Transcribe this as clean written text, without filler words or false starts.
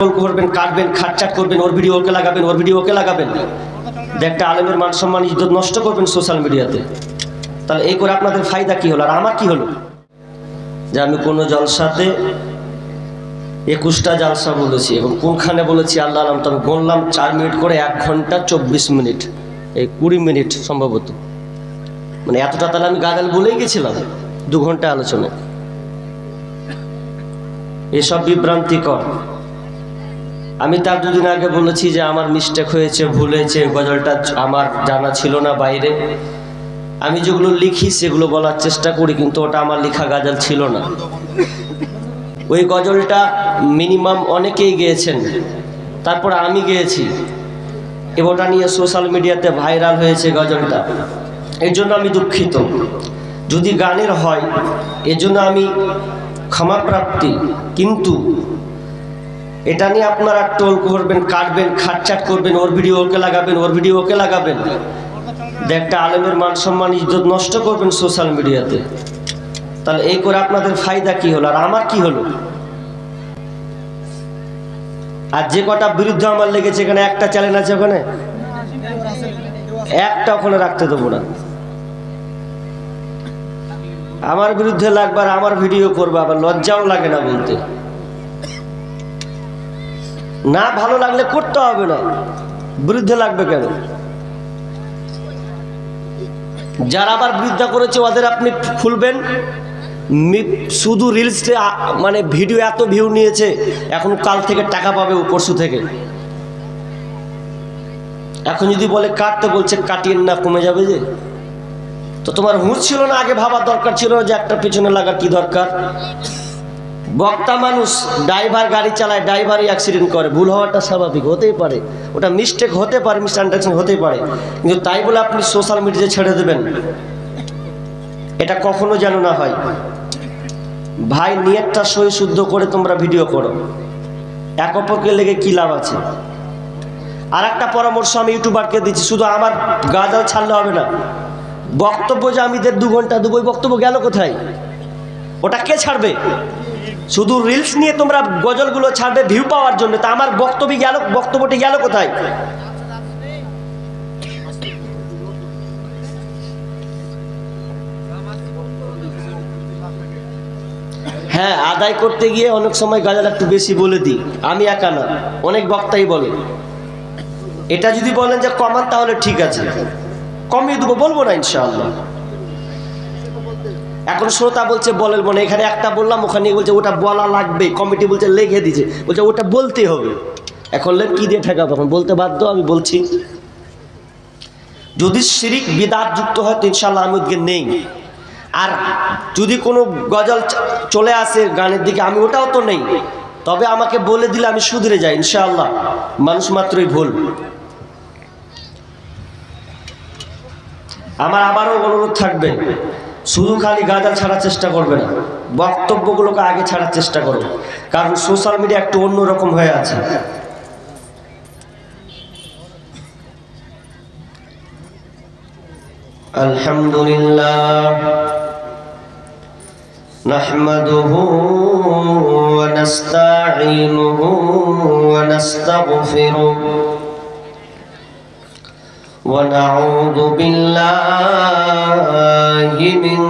করবেন, কাটবেন, খাটচাট করবেন, ওর ভিডিও ওকে লাগাবেন, ওর ভিডিও ওকে লাগাবেন, একটা আলেমের মান সম্মান ইজ্জত নষ্ট করবেন সোশ্যাল মিডিয়াতে। তাহলে এই করে আপনাদের ফায়দা কি হলো আর আমার কি হলো? যে আমি কোনো জলসাতে 21টা জালসা বলেছি এবং কোনখানে বলেছি আল্লাহ আলম, তবে বললাম 4 মিনিট করে 1 ঘন্টা 24 মিনিট, এই 20 মিনিট সম্ভবত, মানে এতটা। তাহলে আমি গাজাল বলেই গেছিলাম 2 ঘন্টা আলোচনায়। এসব বিভ্রান্তিকর। আমি তার 2 দিন আগে বলেছি যে আমার মিস্টেক হয়েছে, ভুল হয়েছে, গজলটা আমার জানা ছিল না বাইরে। আমি যেগুলো লিখি সেগুলো বলার চেষ্টা করি, কিন্তু ওটা আমার লেখা গজল ছিল না। ওই গজলটা মিনিমাম অনেকেই গেয়েছেন, তারপর আমি গেয়েছি, ওটা নিয়ে সোশ্যাল মিডিয়াতে ভাইরাল হয়েছে গজলটা। এর জন্য আমি দুঃখিত। যদি গানের হয় এর জন্য আমি ক্ষমাপ্রাপ্তি, কিন্তু এটা নিয়ে আপনারা টোল করবেন, কাটবেন, খাটচাট করবেন, ওর ভিডিও ওকে লাগাবেন, ওর ভিডিও ওকে লাগাবেন, একটা আলেমের মান সম্মান ইজ্জত নষ্ট করবেন সোশ্যাল মিডিয়াতে। তাহলে এই করে আপনাদের ফায়দা কি হলো আর আমার কি হলো? আর যে কটা বিরুদ্ধে আমার লেগেছে, এখানে একটা চ্যানেল আছে, ওখানে একটা ওখানে রাখতে দেবো না। আমার বিরুদ্ধে লাগবে আর আমার ভিডিও করবে, আবার লজ্জাও লাগে না বলতে। না ভালো লাগলে করতে হবে না, বিরুদ্ধে লাগবে কেন? যারা আবার বিরুদ্ধে করেছে ওদের আপনি খুলবেন, শুধু রিলসে মানে ভিডিও এত ভিউ নিয়েছে, এখন কাল থেকে টাকা পাবে, পরশু থেকে। এখন যদি বলে কাটতে বলছে, কাটিয়ে না, কমে যাবে যে। তো তোমার হুঁশ ছিল না, আগে ভাবার দরকার ছিল যে একটা পেছনে লাগার কি দরকার। বক্তা মানুষ, ড্রাইভার গাড়ি চালায়, ড্রাইভারই অ্যাক্সিডেন্ট করে, ভুল হওয়াটা স্বাভাবিক, হতেই পারে, ওটা মিস্টেক হতে পারে, মিসআন্ডারস্ট্যান্ডিং হতেই পারে, কিন্তু তাই বলে আপনি সোশ্যাল মিডিয়ায় ছেড়ে দেবেন, এটা কখনো যেন না হয়। ভাই, নিয়তটা সহি শুদ্ধ করে তোমরা ভিডিও করো, এক অপরকে লেগে কি লাভ আছে? আর একটা পরামর্শ আমি ইউটিউবারকে দিচ্ছি, শুধু আমার গাজাল ছাড়লে হবে না। বক্তব্য যে আমি 2 ঘন্টা দেবো, ওই বক্তব্য গেল কোথায়? ওটা কে ছাড়বে? শুধু রিলস নিয়ে তোমরা গজলগুলো ছাড়বে ভিউ পাওয়ার জন্য, তা আমার বক্তব্যটি গেল কোথায়? হ্যাঁ, আদায় করতে গিয়ে অনেক সময় গাজাল একটু বেশি বলে দিই, আমি একা না, অনেক বক্তাই বলে। এটা যদি বলেন যে কমান, তাহলে ঠিক আছে, কমিয়ে দেবো, বলবো না ইনশাআল্লাহ। এখন শ্রোতা বলছে বলেন মনে, এখানে একটা বললাম, ওখানে বলছে ওটা বলা লাগবে, কমিটি বলছে লেখে দিছে, বলছে ওটা বলতে হবে। এখন কি দিয়ে ঠেকাবো? এখন বলতে বাধ্য, আমি বলছি। যদি শিরিক বিদআত যুক্ত হয় তো ইনশাআল্লাহ আমি ওদিকে নেই। আর যদি কোনো গজল চলে আসে গানের দিকে, আমি ওটাও তো নেই, তবে আমাকে বলে দিলে আমি শুধরে যাই ইনশাআল্লাহ। মানুষ মাত্রই ভুল। আমার আবারও অনুরোধ থাকবে, শুধু খালি গাজাল ছাড়ার চেষ্টা করবে না, বক্তব্যগুলোকে আগে ছাড়ার চেষ্টা করো, কারণ সোশ্যাল মিডিয়া একটু অন্যরকম হয়ে আছে। আলহামদুলিল্লাহ নাহমাদুহু ওয়া নাস্তাঈনুহু ওয়া নাস্তাগফিরুহু ওয়া নাউযু বিল্লাহি মিন